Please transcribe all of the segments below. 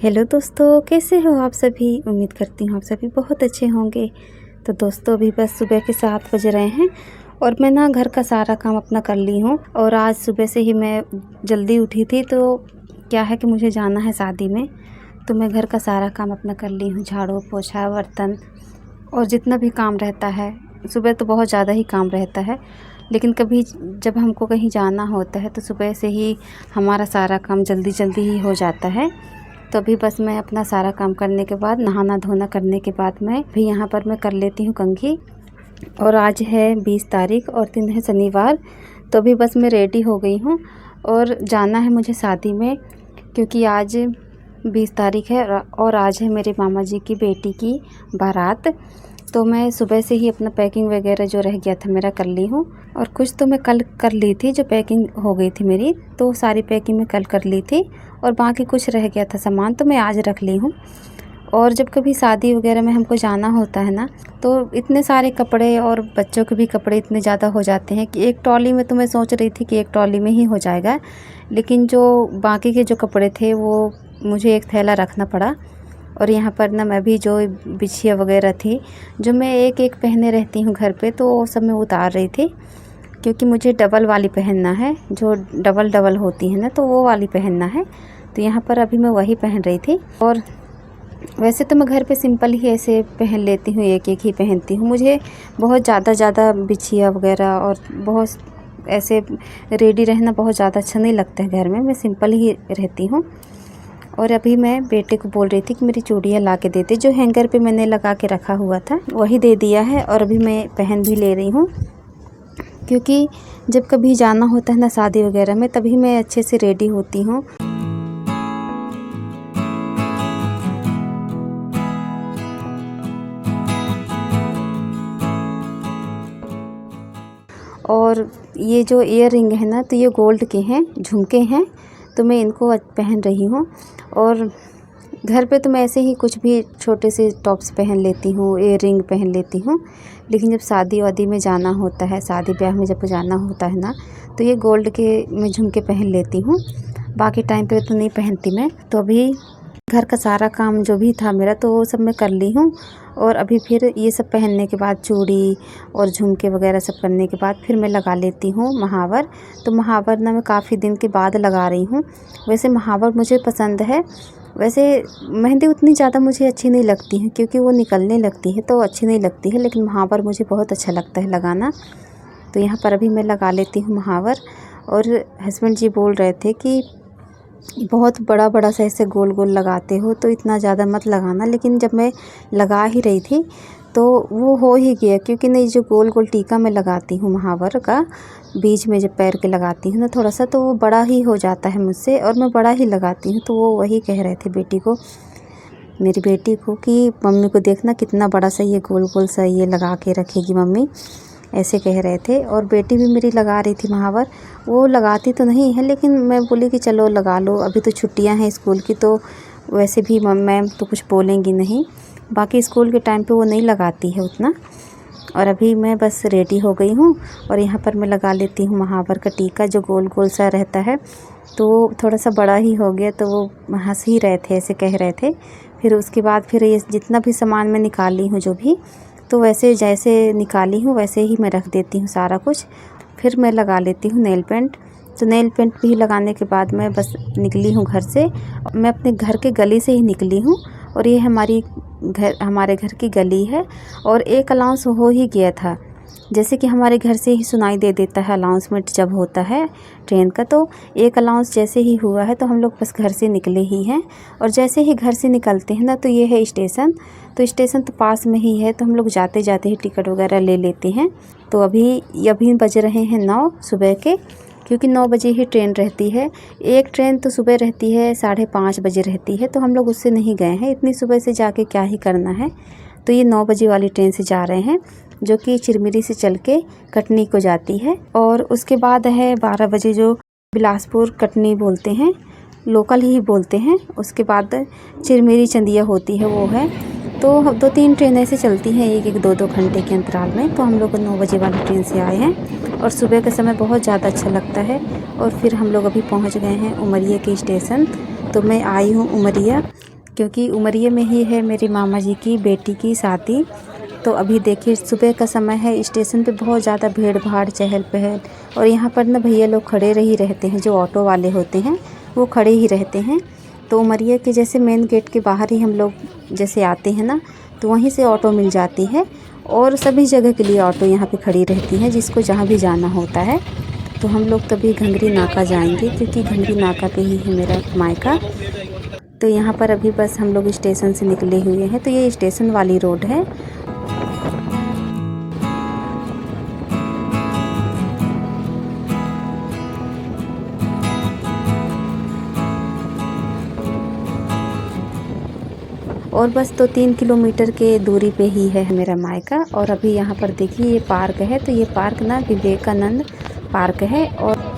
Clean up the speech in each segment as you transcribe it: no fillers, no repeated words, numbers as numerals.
Hello दोस्तों, कैसे हो आप सभी। उम्मीद करती हूँ आप सभी बहुत अच्छे होंगे। तो दोस्तों अभी बस सुबह के 7 बज रहे हैं और मैं ना घर का सारा काम अपना कर ली हूँ। और आज सुबह से ही मैं जल्दी उठी थी, तो क्या है कि मुझे जाना है शादी में, तो मैं घर का सारा काम अपना कर ली हूँ। झाड़ू पोछा बर्तन और जितना भी काम रहता है। सुबह तो बहुत ज़्यादा ही काम रहता है, लेकिन कभी जब हमको कहीं जाना होता है तो सुबह से ही हमारा सारा काम जल्दी जल्दी ही हो जाता है। तो अभी बस मैं अपना सारा काम करने के बाद, नहाना धोना करने के बाद मैं भी यहाँ पर मैं कर लेती हूँ कंघी। और आज है 20 तारीख और दिन है शनिवार। तो अभी बस मैं रेडी हो गई हूँ और जाना है मुझे शादी में, क्योंकि आज 20 तारीख है और आज है मेरे मामा जी की बेटी की बारात। तो मैं सुबह से ही अपना पैकिंग वगैरह जो रह गया था मेरा कर ली हूँ। और कुछ तो मैं कल कर ली थी, जो पैकिंग हो गई थी मेरी, तो सारी पैकिंग मैं कल कर ली थी। और बाकी कुछ रह गया था सामान, तो मैं आज रख ली हूँ। और जब कभी शादी वगैरह में हमको जाना होता है ना, तो इतने सारे कपड़े और बच्चों के भी कपड़े इतने ज़्यादा हो जाते हैं कि एक ट्रॉली में, तो मैं सोच रही थी कि एक ट्रॉली में ही हो जाएगा, लेकिन जो बाकी के जो कपड़े थे वो मुझे एक थैला रखना पड़ा। और यहाँ पर ना मैं भी जो बिछिया वगैरह थी, जो मैं एक एक पहने रहती हूँ घर पे, तो वो सब मैं उतार रही थी, क्योंकि मुझे डबल वाली पहनना है, जो डबल डबल होती है ना, तो वो वाली पहनना है। तो यहाँ पर अभी मैं वही पहन रही थी। और वैसे तो मैं घर पे सिंपल ही ऐसे पहन लेती हूँ, एक एक ही पहनती हूँ। मुझे बहुत ज़्यादा बिछिया वगैरह और बहुत ऐसे रेडी रहना बहुत ज़्यादा अच्छा नहीं लगता है घर में। मैं सिंपल ही रहती हूँ। और अभी मैं बेटे को बोल रही थी कि मेरी चूड़ियाँ ला के दे दे, जो हैंगर पे मैंने लगा के रखा हुआ था वही दे दिया है। और अभी मैं पहन भी ले रही हूँ, क्योंकि जब कभी जाना होता है ना शादी वगैरह में, तभी मैं अच्छे से रेडी होती हूँ। और ये जो ईयर रिंग है ना, तो ये गोल्ड के हैं, झुमके हैं, तो मैं इनको पहन रही हूँ। और घर पे तो मैं ऐसे ही कुछ भी छोटे से टॉप्स पहन लेती हूँ, ईयर रिंग पहन लेती हूँ, लेकिन जब शादी वादी में जाना होता है, शादी ब्याह में जब जाना होता है ना, तो ये गोल्ड के मैं झुमके पहन लेती हूँ। बाकी टाइम पे तो नहीं पहनती मैं। तो अभी घर का सारा काम जो भी था मेरा, तो वो सब मैं कर ली हूँ। और अभी फिर ये सब पहनने के बाद, चूड़ी और झुमके वगैरह सब करने के बाद, फिर मैं लगा लेती हूँ महावर। तो महावर ना मैं काफ़ी दिन के बाद लगा रही हूँ। वैसे महावर मुझे पसंद है। वैसे मेहंदी उतनी ज़्यादा मुझे अच्छी नहीं लगती है, क्योंकि वो निकलने लगती है तो अच्छी नहीं लगती है, लेकिन महावर मुझे बहुत अच्छा लगता है लगाना। तो यहाँ पर अभी मैं लगा लेती हूँ महावर। और हस्बैंड जी बोल रहे थे कि बहुत बड़ा बड़ा सा ऐसे गोल गोल लगाते हो, तो इतना ज़्यादा मत लगाना। लेकिन जब मैं लगा ही रही थी तो वो हो ही गया, क्योंकि नहीं, जो गोल गोल टीका मैं लगाती हूँ महावर का, बीच में जब पैर के लगाती हूँ ना थोड़ा सा, तो वो बड़ा ही हो जाता है मुझसे, और मैं बड़ा ही लगाती हूँ। तो वो वही कह रहे थे बेटी को, मेरी बेटी को, कि मम्मी को देखना कितना बड़ा सा ये गोल गोल सा ये लगा के रखेगी मम्मी, ऐसे कह रहे थे। और बेटी भी मेरी लगा रही थी महावर। वो लगाती तो नहीं है, लेकिन मैं बोली कि चलो लगा लो, अभी तो छुट्टियां हैं स्कूल की, तो वैसे भी मैम तो कुछ बोलेंगी नहीं। बाकी स्कूल के टाइम पे वो नहीं लगाती है उतना। और अभी मैं बस रेडी हो गई हूँ और यहाँ पर मैं लगा लेती हूँ महावर का टीका, जो गोल गोल सा रहता है। तो वो थोड़ा सा बड़ा ही हो गया, तो वो हंस ही रहे थे, ऐसे कह रहे थे। फिर उसके बाद फिर ये जितना भी सामान मैं निकाली हूँ जो भी, तो वैसे जैसे निकाली हूँ वैसे ही मैं रख देती हूँ सारा कुछ। फिर मैं लगा लेती हूँ नेल पेंट। तो नेल पेंट भी लगाने के बाद मैं बस निकली हूँ घर से। मैं अपने घर के गली से ही निकली हूँ, और ये हमारे घर की गली है। और एक अनाउंस हो ही गया था, जैसे कि हमारे घर से ही सुनाई दे देता है अनाउंसमेंट जब होता है ट्रेन का। तो एक अनाउंस जैसे ही हुआ है, तो हम लोग बस घर से निकले ही हैं। और जैसे ही घर से निकलते हैं ना, तो ये है स्टेशन। तो स्टेशन तो पास में ही है, तो हम लोग जाते जाते ही टिकट वगैरह ले लेते हैं। तो अभी बज रहे हैं 9 सुबह के, क्योंकि 9 बजे ही ट्रेन रहती है। एक ट्रेन तो सुबह रहती है 5:30 बजे रहती है, तो हम लोग उससे नहीं गए हैं। इतनी सुबह से जाके क्या ही करना है। तो ये 9 बजे वाली ट्रेन से जा रहे हैं, जो कि चिरमिरी से चल के कटनी को जाती है। और उसके बाद है 12 बजे, जो बिलासपुर कटनी बोलते हैं, लोकल ही बोलते हैं। उसके बाद चिरमिरी चंदिया होती है, वो है। तो 2-3 ट्रेनें ऐसे चलती हैं, 1-1, 2-2 घंटे के अंतराल में। तो हम लोग 9 बजे वाली ट्रेन से आए हैं, और सुबह का समय बहुत ज़्यादा अच्छा लगता है। और फिर हम लोग अभी पहुंच गए हैं उमरिया के स्टेशन। तो मैं आई हूँ उमरिया, क्योंकि उमरिया में ही है मेरी मामा जी की बेटी की शादी। तो अभी देखिए सुबह का समय है, स्टेशन पे बहुत ज़्यादा भीड़ भाड़ चहल पहल, और यहाँ पर ना भैया लोग खड़े ही रहते हैं, जो ऑटो वाले होते हैं वो खड़े ही रहते हैं। तो उमरिया के जैसे मेन गेट के बाहर ही हम लोग जैसे आते हैं ना, तो वहीं से ऑटो मिल जाती है, और सभी जगह के लिए ऑटो यहाँ पे खड़ी रहती है जिसको जहाँ भी जाना होता है। तो हम लोग तभी घंगरी नाका जाएंगे, क्योंकि घंगरी नाका पे ही है मेरा मायका। तो यहाँ पर अभी बस हम लोग स्टेशन से निकले हुए हैं, तो ये स्टेशन वाली रोड है। और बस तो 3 किलोमीटर के दूरी पे ही है मेरा मायका। और अभी यहाँ पर देखिए ये पार्क है, तो ये पार्क ना विवेकानंद पार्क है। और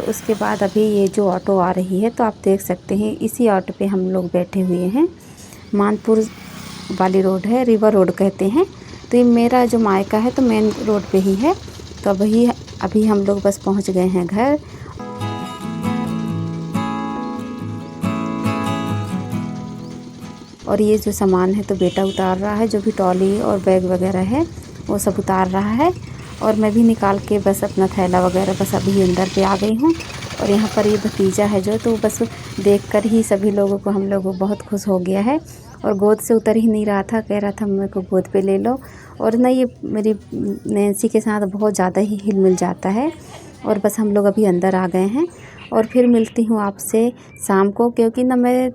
उसके बाद अभी ये जो ऑटो आ रही है, तो आप देख सकते हैं इसी ऑटो पे हम लोग बैठे हुए हैं। मानपुर वाली रोड है, रिवर रोड कहते हैं। तो ये मेरा जो मायका है तो मेन रोड पे ही है। तो अभी हम लोग बस पहुंच गए हैं घर। और ये जो सामान है तो बेटा उतार रहा है, जो भी ट्रॉली और बैग वगैरह है वो सब उतार रहा है। और मैं भी निकाल के बस अपना थैला वगैरह बस अभी अंदर पे आ गई हूँ। और यहाँ पर ये भतीजा है जो, तो बस देखकर ही सभी लोगों को हम लोग बहुत खुश हो गया है। और गोद से उतर ही नहीं रहा था, कह रहा था मेरे को गोद पे ले लो। और ना ये मेरी नैन्सी के साथ बहुत ज़्यादा ही हिल मिल जाता है। और बस हम लोग अभी अंदर आ गए हैं, और फिर मिलती हूँ आपसे शाम को, क्योंकि ना मैं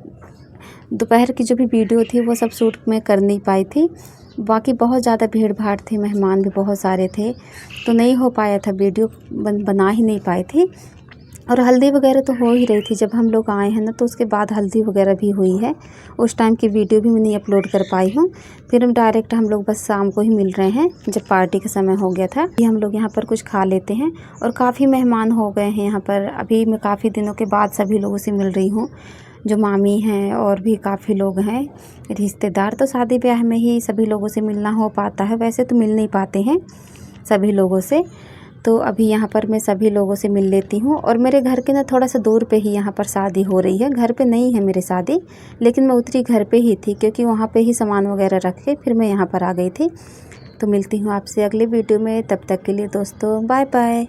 दोपहर की जो भी वीडियो थी वो सब शूट मैं कर नहीं पाई थी। बाकी बहुत ज़्यादा भीड़ भाड़ थी, मेहमान भी बहुत सारे थे, तो नहीं हो पाया था, वीडियो बना ही नहीं पाई थी। और हल्दी वगैरह तो हो ही रही थी जब हम लोग आए हैं ना, तो उसके बाद हल्दी वगैरह भी हुई है। उस टाइम की वीडियो भी मैं नहीं अपलोड कर पाई हूँ। फिर डायरेक्ट हम लोग बस शाम को ही मिल रहे हैं, जब पार्टी का समय हो गया था। हम लोग यहाँ पर कुछ खा लेते हैं। और काफ़ी मेहमान हो गए हैं यहाँ पर। अभी मैं काफ़ी दिनों के बाद सभी लोगों से मिल रही हूँ, जो मामी हैं और भी काफ़ी लोग हैं रिश्तेदार। तो शादी ब्याह में ही सभी लोगों से मिलना हो पाता है, वैसे तो मिल नहीं पाते हैं सभी लोगों से। तो अभी यहाँ पर मैं सभी लोगों से मिल लेती हूँ। और मेरे घर के ना थोड़ा सा दूर पे ही यहाँ पर शादी हो रही है। घर पे नहीं है मेरी शादी, लेकिन मैं उतरी घर पे ही थी, क्योंकि वहाँ पे ही सामान वगैरह रख के फिर मैं यहाँ पर आ गई थी। तो मिलती हूँ आपसे अगले वीडियो में, तब तक के लिए दोस्तों बाय बाय।